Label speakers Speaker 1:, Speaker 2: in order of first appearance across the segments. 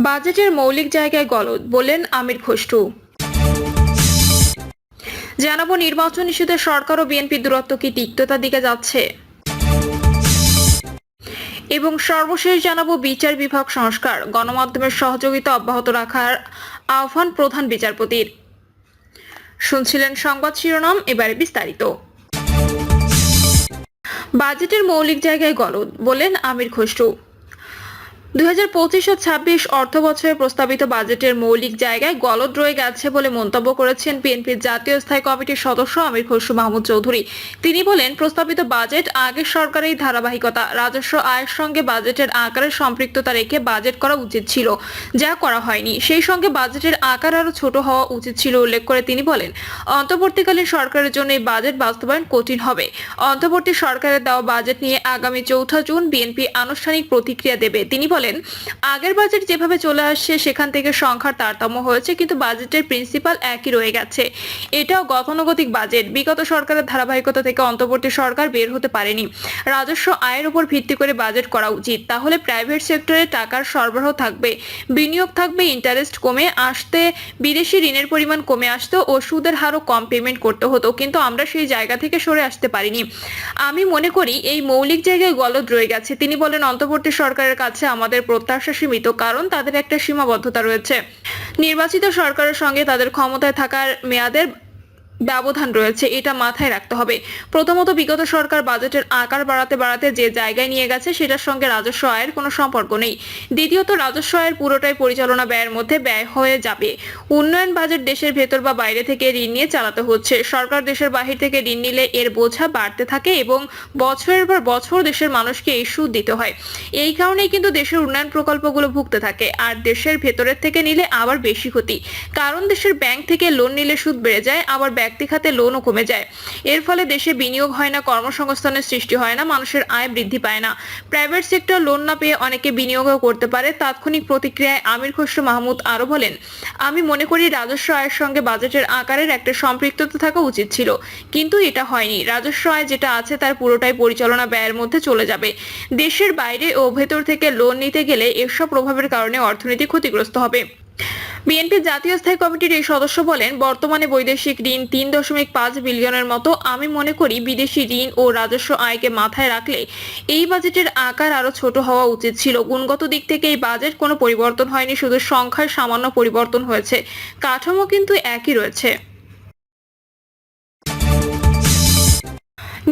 Speaker 1: বাজেটের মৌলিক জায়গায় গলদ, বললেন আমির খসরু। জানাবো নির্বাচন ইস্যুতে সরকার ও বিএনপির দূরত্ব কি তিক্ততার দিকে যাচ্ছে, এবং সর্বশেষ জানাবো বিচার বিভাগ সংস্কার, গণমাধ্যমের সহযোগিতা অব্যাহত রাখার আহ্বান প্রধান বিচারপতির। শুনছিলেন সংবাদ শিরোনাম, এবারে বিস্তারিত। বাজেটের মৌলিক জায়গায় গলদ, বললেন আমির খসরু। 2025 ও 26 অর্থ বছরের প্রস্তাবিত বাজেটের মৌলিক জায়গায় গলদ রয়ে গেছে বলে মন্তব্য করেছেন বিএনপির জাতীয় স্থায়ী কমিটির সদস্য আমির খসরু মাহমুদ চৌধুরী। তিনি বলেন, প্রস্তাবিত বাজেট আগের সরকারের ধারাবাহিকতা, রাজস্ব আয়ের সঙ্গে বাজেটের আকারের সম্পৃক্ততা রেখে বাজেট করা উচিত ছিল, যা করা হয়নি। সেই সঙ্গে বাজেটের আকার আরও ছোট হওয়া উচিত ছিল উল্লেখ করে তিনি বলেন, অন্তর্বর্তীকালীন সরকারের জন্য এই বাজেট বাস্তবায়ন কঠিন হবে। অন্তর্বর্তী সরকারের দেওয়া বাজেট নিয়ে আগামী 4 জুন বিএনপি আনুষ্ঠানিক প্রতিক্রিয়া দেবে। তিনি বলেন, আগের বাজেট যেভাবে চলে আসছে সেখান থেকে সংখ্যার তারতম্য হয়েছে, কিন্তু বাজেটের প্রিন্সিপাল একই রয়ে গেছে। এটাও গতানুগতিক বাজেট। বিগত সরকারের ধারাবাহিকতা থেকে অন্তর্বর্তী সরকার বের হতে পারেনি। রাজস্ব আয়ের উপর ভিত্তি করে বাজেট করা উচিত। তাহলে প্রাইভেট সেক্টরে টাকার সরবরাহ থাকবে, বিনিয়োগ থাকবে, ইন্টারেস্ট কমে আসতে, বিদেশি ঋণের পরিমাণ কমে আসতো ও সুদের হারও কম পেমেন্ট করতে হতো। কিন্তু আমরা সেই জায়গা থেকে সরে আসতে পারিনি। আমি মনে করি এই মৌলিক জায়গায় গলদ রয়ে গেছে। তিনি বলেন, অন্তর্বর্তী সরকারের কাছে আমাদের প্রত্যাশা সীমিত, কারণ তাদের একটা সীমাবদ্ধতা রয়েছে। নির্বাচিত সরকারের সঙ্গে তাদের ক্ষমতায় থাকার মেয়াদের ব্যবধান রয়েছে, এটা মাথায় রাখতে হবে। প্রথমত, বিগত সরকার বাজেটের আকার বাড়াতে বাড়াতে যে জায়গায় নিয়ে গেছে সেটার সঙ্গে রাজস্ব আয়ের কোনো সম্পর্ক নেই। দ্বিতীয়ত, রাজস্ব আয়ের পুরোটাই পরিচালনা ব্যয়ের মধ্যে ব্যয় হয়ে যাবে। উন্নয়ন বাজেট দেশের ভেতর বা বাইরে থেকে ঋণ নিয়ে চালাতে হচ্ছে। সরকার দেশের বাহির থেকে ঋণ নিলে এর বোঝা বাড়তে থাকে এবং বছরের পর বছর দেশের মানুষকে এই সুদ দিতে হয়। এই কারণেই কিন্তু দেশের উন্নয়ন প্রকল্পগুলো ভুগতে থাকে। আর দেশের ভেতরের থেকে নিলে আবার বেশি ক্ষতি, কারণ দেশের ব্যাংক থেকে লোন নিলে সুদ বেড়ে যায়, আবার ব্যক্তি খাতে লোনও কমে যায়। এর ফলে দেশে বিনিয়োগ হয় না, কর্মসংস্থানের সৃষ্টি হয় না, মানুষের আয় বৃদ্ধি পায় না। প্রাইভেট সেক্টর লোন না পেয়ে অনেকে বিনিয়োগও করতে পারে। তাৎক্ষণিক প্রতিক্রিয়ায় আমির খসরু মাহমুদ আরো বলেন, আমি মনে করি রাজস্ব আয়ের সঙ্গে বাজেটের আকারের একটা সম্পৃক্ততা থাকা উচিত ছিল, কিন্তু এটা হয়নি। রাজস্ব আয় যেটা আছে তার পুরোটাই পরিচালনা ব্যয়ের মধ্যে চলে যাবে। দেশের বাইরে ও ভেতর থেকে লোন নিতে গেলে এসব প্রভাবের কারণে অর্থনীতি ক্ষতিগ্রস্ত হবে। বিএনপির জাতীয় স্থায়ী কমিটির এই সদস্য বলেন, বর্তমানে বৈদেশিক ঋণ 3.5 বিলিয়নের মতো। আমি মনে করি বিদেশি ঋণ ও রাজস্ব আয়কে মাথায় রাখলে এই বাজেটের আকার আরো ছোট হওয়া উচিত ছিল। গুণগত দিক থেকে এই বাজেট কোনো পরিবর্তন হয়নি, শুধু সংখ্যার সামান্য পরিবর্তন হয়েছে, কাঠামো কিন্তু একই রয়েছে।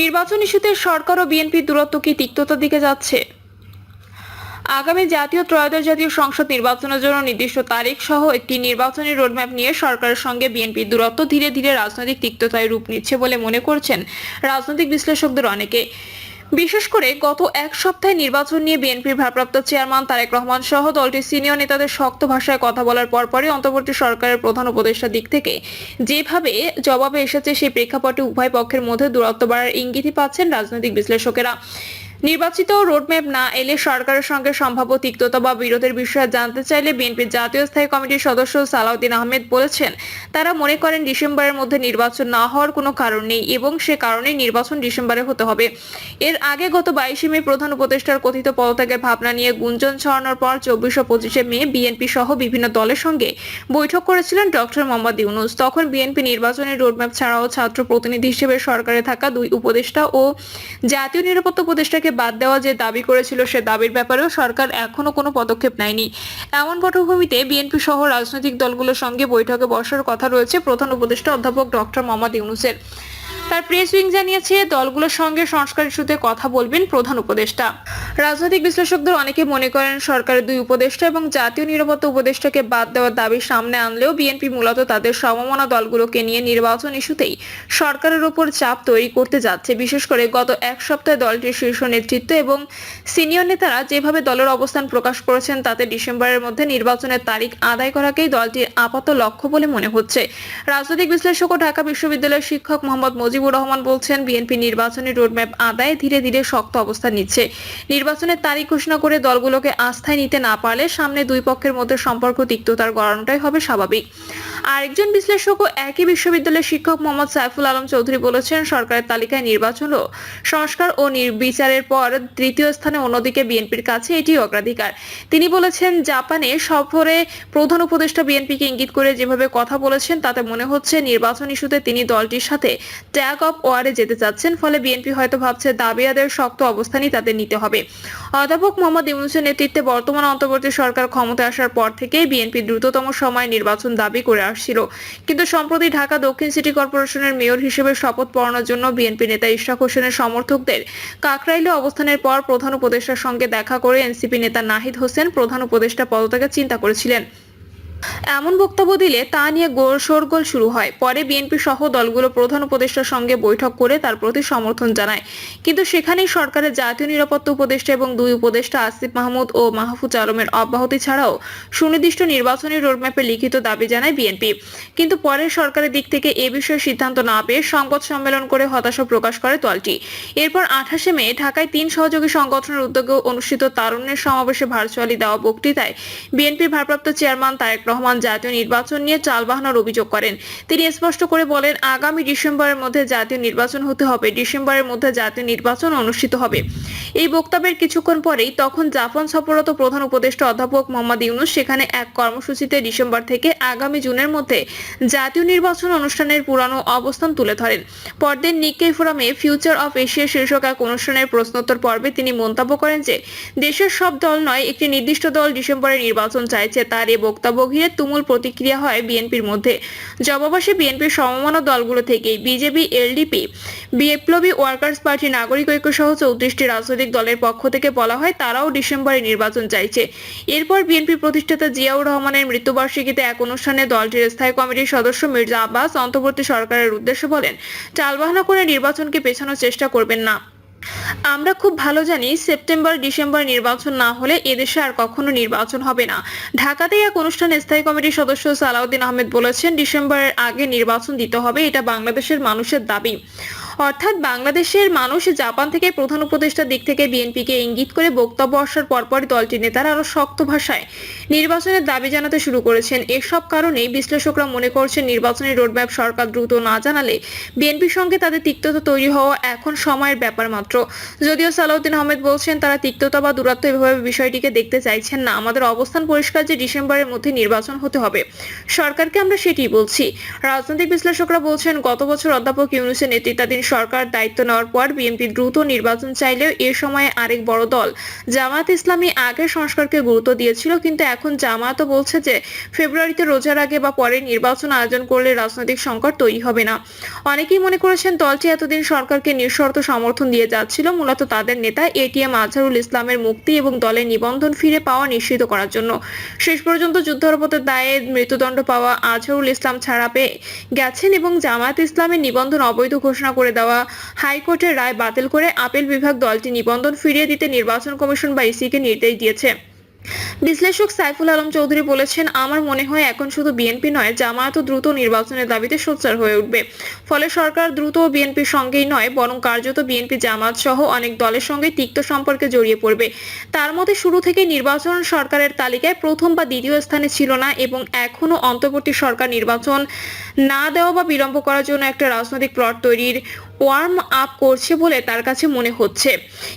Speaker 1: নির্বাচন ইস্যুতে সরকার ও বিএনপির দূরত্ব কি তিক্ততার দিকে যাচ্ছে? আগামী জাতীয় ত্রয়োদশ জাতীয় সংসদ নির্বাচনের জন্য নির্দিষ্ট তারিখ সহ একটি নির্বাচনী রোডম্যাপ নিয়ে সরকারের সঙ্গে বিএনপির দূরত্ব ধীরে ধীরে রাজনৈতিক তিক্ততায় রূপ নিচ্ছে বলে মনে করছেন রাজনৈতিক বিশ্লেষকদের অনেকে। বিশেষ করে গত এক সপ্তাহে নির্বাচন নিয়ে বিএনপির ভারপ্রাপ্ত চেয়ারম্যান তারেক রহমান সহ দলটির সিনিয়র নেতাদের শক্ত ভাষায় কথা বলার পরপরই অন্তর্বর্তী সরকারের প্রধান উপদেষ্টার দিক থেকে যেভাবে জবাবে এসেছে, সেই প্রেক্ষাপটে উভয় পক্ষের মধ্যে দূরত্ব বাড়ার ইঙ্গিতই পাচ্ছেন রাজনৈতিক বিশ্লেষকেরা। নির্বাচিত রোডম্যাপ না এলে সরকারের সঙ্গে সম্ভাব্য তিক্ততা বা বিরোধের বিষয়ে জানতে চাইলে বিএনপির জাতীয় স্থায়ী কমিটির সদস্য সালাউদ্দিন আহমেদ বলেছেন, তারা মনে করেন ডিসেম্বরের মধ্যে নির্বাচন না হওয়ার কোনো কারণ নেই এবং সে কারণে নির্বাচন ডিসেম্বরে হতে হবে। এর আগে গত 22 মে প্রধান উপদেষ্টার কথিত পদত্যাগের ভাবনা নিয়ে গুঞ্জন ছড়ানোর পর 24 ও 25 মে বিএনপি সহ বিভিন্ন দলের সঙ্গে বৈঠক করেছিলেন ডক্টর মোহাম্মদ ইউনূস। তখন বিএনপি নির্বাচনের রোডম্যাপ ছাড়াও ছাত্র প্রতিনিধি হিসেবে সরকারে থাকা 2 উপদেষ্টা ও জাতীয় নিরাপত্তা উপদেষ্টাকে বাদ দেওয়া যে দাবি করেছিল, সে দাবির ব্যাপারেও সরকার এখনো কোনো পদক্ষেপ নেয়নি। এমন পটভূমিতে বিএনপি সহ রাজনৈতিক দলগুলোর সঙ্গে বৈঠকে বসার কথা রয়েছে প্রধান উপদেষ্টা অধ্যাপক ডক্টর মোহাম্মদ ইউনূসের। তার প্রেস উইং জানিয়েছে, দলগুলোর সঙ্গে সংস্কার ইস্যুতে কথা বলবেন প্রধান উপদেষ্টা। রাজনৈতিক বিশ্লেষকদের অনেকে মনে করেন, সরকারের 2 উপদেষ্টা এবং জাতীয় নিরাপত্তা উপদেষ্টাকে বাদ দেওয়ার দাবি সামনে আনলেও বিএনপি মূলত তাদের সমমনা দলগুলোকে নিয়ে নির্বাচন ইস্যুতেই সরকারের উপর চাপ তৈরি করতে যাচ্ছে। বিশেষ করে গত এক সপ্তাহে দলটির শীর্ষ নেতৃত্ব এবং সিনিয়র নেতারা যেভাবে দলের অবস্থান প্রকাশ করেছেন, তাতে ডিসেম্বরের মধ্যে নির্বাচনের তারিখ আদায় করাকেই দলটির আপাত লক্ষ্য বলে মনে হচ্ছে। রাজনৈতিক বিশ্লেষক ও ঢাকা বিশ্ববিদ্যালয়ের শিক্ষক মোহাম্মদ মুজিবুর রহমান বলছেন, বিএনপি নির্বাচনী রোডম্যাপ আদায়ে ধীরে ধীরে শক্ত অবস্থান নিচ্ছে। নির্বাচনের তারিখ ঘোষণা করে দলগুলোকে আস্থায় নিতে না পারলে সামনে 2 পক্ষের মধ্যে সম্পর্ক তিক্ততার গড়ানোটাই হবে স্বাভাবিক। আরেকজন বিশ্লেষক ও একই বিশ্ববিদ্যালয়ের শিক্ষক মোহাম্মদ সাইফুল আলম চৌধুরী বলেছেন, সরকারের তালিকায় নির্বাচন ও সংস্কার ও বিচারের পর তৃতীয় স্থানে, অন্যদিকে বিএনপির কাছে এটি অগ্রাধিকার। তিনি বলেছেন, জাপানে সফরে প্রধান উপদেষ্টা বিএনপিকে ইঙ্গিত করে যেভাবে কথা বলেছেন তাতে মনে হচ্ছে নির্বাচন ইস্যুতে তিনি দলটির সাথে ট্যাগ অফ ওয়ারে যেতে চাচ্ছেন। ফলে বিএনপি হয়তো ভাবছে দাবি আদায়ের শক্ত অবস্থানই তাদের নিতে হবে। অধ্যাপক মোহাম্মদ ইউনূসের নেতৃত্বে বর্তমান অন্তর্বর্তী সরকার ক্ষমতায় আসার পর থেকেই বিএনপি দ্রুততম সময়ে নির্বাচন দাবি করে আসছিল, কিন্তু সম্প্রতি ঢাকা দক্ষিণ সিটি কর্পোরেশনের মেয়র হিসেবে শপথ পড়ানোর জন্য বিএনপি নেতা ইশরাক হোসেনের সমর্থকদের কাকরাইলে অবস্থানের পর প্রধান উপদেষ্টার সঙ্গে দেখা করে এনসিপি নেতা নাহিদ হোসেন প্রধান উপদেষ্টা পদত্যাগের চিন্তা করেছিলেন। এমন বক্তব্য দিলে তা নিয়ে শোরগোল শুরু হয়। পরে বিএনপি সহ দলগুলো প্রধান উপদেষ্টার সঙ্গে বৈঠক করে তার প্রতি সমর্থন জানায়, কিন্তু সেখানেই সরকারের জাতীয় নিরাপত্তা উপদেষ্টা এবং দুই উপদেষ্টা আসিফ মাহমুদ ও মাহফুজ আলমের অব্যাহতি ছাড়াও সুনির্দিষ্ট নির্বাচনী রোডম্যাপে লিখিত দাবি জানায় বিএনপি। কিন্তু পরে সরকারের দিক থেকে এ বিষয়ে সিদ্ধান্ত না পেয়ে সংবাদ সম্মেলন করে হতাশা প্রকাশ করে দলটি। এরপর 28 মে ঢাকায় 3 সহযোগী সংগঠনের উদ্যোগে অনুষ্ঠিত তারুণ্যের সমাবেশে ভার্চুয়ালি দেওয়া বক্তৃতায় বিএনপির ভারপ্রাপ্ত চেয়ারম্যান তারেক রহমান জাতীয় নির্বাচন নিয়ে চালবাহানার অভিযোগ করেন। তিনি স্পষ্ট করে বলেন, আগামী ডিসেম্বরের মধ্যে জাতীয় নির্বাচন হতে হবে, ডিসেম্বরের মধ্যে জাতীয় নির্বাচন অনুষ্ঠিত হবে। এই বক্তব্যের কিছুক্ষণ পরেই তখন জাপান সফররত প্রধান উপদেষ্টা অধ্যাপক মোহাম্মদ ইউনূস সেখানে এক কর্মসূচিতে ডিসেম্বর থেকে আগামী জুনের মধ্যে জাতীয় নির্বাচন অনুষ্ঠানের পুরানো অবস্থান তুলে ধরেন। পরদিন নিক্কেই ফোরামে ফিউচার অফ এশিয়া শীর্ষক এক অনুষ্ঠানের প্রশ্নোত্তর পর্বে তিনি মন্তব্য করেন যে দেশের সব দল নয়, একটি নির্দিষ্ট দল ডিসেম্বরে নির্বাচন চাইছে। তার এই বক্তব্য ঘিরে তুমুল প্রতিক্রিয়া হয় বিএনপির মধ্যে। জবাবাসে বিএনপির সমমনা দলগুলো থেকেই বিজেপি, এলডিপি, বিপ্লবী ওয়ার্কার্স পার্টি, নাগরিক ঐক্য সহ 34টি রাজনৈতিক দলের পক্ষ থেকে বলা হয় তারাও ডিসেম্বরে নির্বাচন চাইছে। এরপর বিএনপি প্রতিষ্ঠাতা জিয়াউর রহমানের মৃত্যুবার্ষিকীতে এক অনুষ্ঠানে দলটির স্থায়ী কমিটির সদস্য মির্জা আব্বাস অন্তর্বর্তী সরকারের উদ্দেশ্যে বলেন, টালবাহানা করে নির্বাচনকে পেছানোর চেষ্টা করবেন না। আমরা খুব ভালো জানি সেপ্টেম্বর ডিসেম্বর নির্বাচন না হলে এদেশে আর কখনো নির্বাচন হবে না। ঢাকাতে এক অনুষ্ঠানে স্থায়ী কমিটির সদস্য সালাউদ্দিন আহমেদ বলেছেন, ডিসেম্বরের আগে নির্বাচন দিতে হবে, এটা বাংলাদেশের মানুষের দাবি। অর্থাৎ বাংলাদেশের মানুষ জাপান থেকে প্রধান উপদেষ্টার দিক থেকে বিএনপিকে ইঙ্গিত করে বক্তব্য আসার পরপরই দলটির নেতারা আরো শক্ত ভাষায় নির্বাচনের দাবি জানাতে শুরু করেছেন। এসব কারণেই বিশ্লেষকরা মনে করছেন নির্বাচনী রোডম্যাপ সরকার দ্রুত না জানালে বিএনপির সঙ্গে তাদের তিক্ততা তৈরি হওয়া এখন সময়ের ব্যাপার মাত্র। যদিও সালাউদ্দিন আহমেদ বলছেন, তারা তিক্ততা বা দূরত্ব এভাবে বিষয়টিকে দেখতে চাইছেন না। আমাদের অবস্থান পরিষ্কার যে ডিসেম্বরের মধ্যে নির্বাচন হতে হবে, সরকারকে আমরা সেটাই বলছি। রাজনৈতিক বিশ্লেষকরা বলছেন, গত বছর অধ্যাপক ইউনূসের নেতৃত্বাধীন সরকার দায়িত্ব নেওয়ার পর বিএনপি দ্রুত নির্বাচন চাইলেও এ সময়ে আরেক বড় দল জামায়াত ইসলামী আগের সংস্কারকে গুরুত্ব দিয়েছিল, কিন্তু এখন জামায়াতও বলছে যে ফেব্রুয়ারিতে রোজার আগে বা পরে নির্বাচন আয়োজন করলে রাজনৈতিক সংকট তৈরি হবে না। অনেকেই মনে করেছেন দলটি এতদিন সরকারকে নিঃশর্ত সমর্থন দিয়ে যাচ্ছিল মূলত তাদের নেতা এটিএম আজহারুল ইসলামের মুক্তি এবং দলের নিবন্ধন ফিরে পাওয়া নিশ্চিত করার জন্য। শেষ পর্যন্ত যুদ্ধাপরাধের দায়ে মৃত্যুদণ্ড পাওয়া আজহারুল ইসলাম ছাড়া পেয়ে গেছেন এবং জামায়াত ইসলামের নিবন্ধন অবৈধ ঘোষণা করে দেওয়া হাইকোর্টের রায় বাতিল করে আপিল বিভাগ দলটি নিবন্ধন ফিরিয়ে দিতে নির্বাচন কমিশন বা ইসিকে নির্দেশ দিয়েছে। বিশ্লেষক সাইফুল আলম চৌধুরী বলেছেন, আমার মনে হয় এখন শুধু বিএনপি নয়, জামায়াতও দ্রুত নির্বাচনের দাবিতে সোচ্চার হয়ে উঠবে। ফলে সরকার দ্রুত বিএনপির সঙ্গেই নয়, বরং কার্যত বিএনপি, জামায়াত সহ অনেক দলের সঙ্গে তিক্ত সম্পর্কে জড়িয়ে পড়বে। তার মতে শুরু থেকে নির্বাচন সরকারের তালিকায় প্রথম বা দ্বিতীয় স্থানে ছিল না এবং এখনো অন্তর্বর্তী সরকার নির্বাচন না দেওয়া বা বিলম্ব করার জন্য একটা রাজনৈতিক প্লট তৈরির ওয়ার্ম আপ করছে বলে তার কাছে মনে হচ্ছে।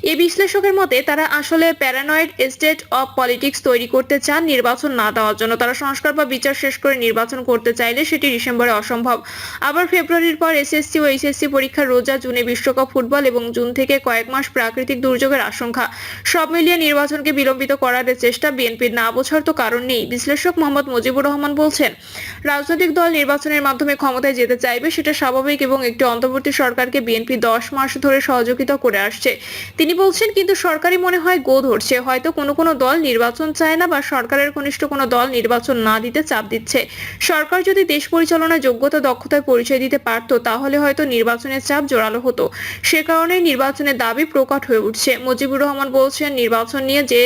Speaker 1: এই বিশ্লেষকের মতে তারা আসলে প্যারানয়েড স্টেট অফ পলিটিক্স তৈরি করতে চান নির্বাচন না দেওয়ার জন্য। তারা সংস্কার বা বিচার শেষ করে নির্বাচন করতে চাইলে সেটি ডিসেম্বরে অসম্ভব। আবার ফেব্রুয়ারির পর এসএসসি ও এইচএসসি পরীক্ষা, রোজা, জুনে বিশ্বকাপ ফুটবল এবং জুন থেকে কয়েক মাস প্রাকৃতিক দুর্যোগের আশঙ্কা, সব মিলিয়ে নির্বাচনকে বিলম্বিত করার চেষ্টা বিএনপির না বোঝার তো কারণ নেই। বিশ্লেষক মোহাম্মদ মুজিবুর রহমান বলছেন, রাজনৈতিক দল নির্বাচনের মাধ্যমে ক্ষমতায় যেতে চাইবে, সেটা স্বাভাবিক এবং একটি অন্তর্বর্তী সরকার বিএনপি 10 মাস ধরে সহযোগিতা করে আসছে। তিনি বলছেন, কিন্তু সরকারি মনে হয় গো ধরছে, হয়তো কোনো দল নির্বাচন চায় না বা সরকারের ঘনিষ্ঠ কোনো দল নির্বাচন না দিতে চাপ দিচ্ছে। সরকার যদি দেশ পরিচালনায় যোগ্যতা দক্ষতায় পরিচয় দিতে পারত তাহলে হয়তো নির্বাচনের চাপ জোরালো হতো। সে কারণে নির্বাচনের দাবি প্রকট হয়ে উঠছে। মুজিবুর রহমান বলছেন, নির্বাচন নিয়ে যে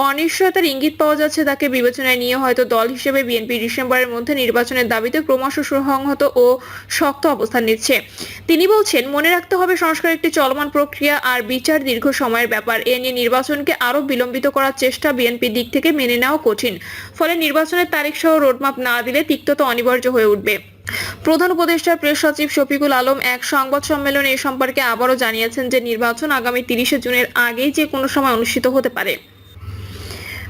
Speaker 1: অনিশ্চয়তার ইঙ্গিত পাওয়া যাচ্ছে তাকে বিবেচনায় নিয়ে হয়তো দল হিসেবে বিএনপি ডিসেম্বরের মধ্যে নির্বাচনের দাবিতে ক্রমশ সুসংহত ও শক্ত অবস্থান নিচ্ছে। তিনি বলছেন, মনে রাখতে হবে সংস্কার একটি চলমান প্রক্রিয়া আর বিচার দীর্ঘ সময়ের ব্যাপার। এ নিয়ে নির্বাচনকে আরো বিলম্বিত করার চেষ্টা বিএনপির দিক থেকে মেনে নেওয়া কঠিন। ফলে নির্বাচনের তারিখ সহ রোডম্যাপ না দিলে তিক্ততা অনিবার্য হয়ে উঠবে। প্রধান উপদেষ্টার প্রেস সচিব শফিকুল আলম এক সংবাদ সম্মেলনে এ সম্পর্কে আবারও জানিয়েছেন যে নির্বাচন আগামী 30 জুনের আগেই যে কোনো সময় অনুষ্ঠিত হতে পারে।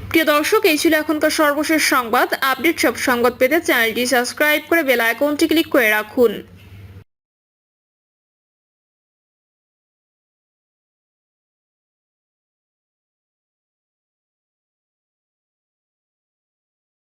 Speaker 1: প্রিয় দর্শক, এই ছিল এখনকার সর্বশেষ সংবাদ। আপডেট সব সংবাদ পেতে চ্যানেলটি সাবস্ক্রাইব করে বেল আইকনটি ক্লিক করে রাখুন।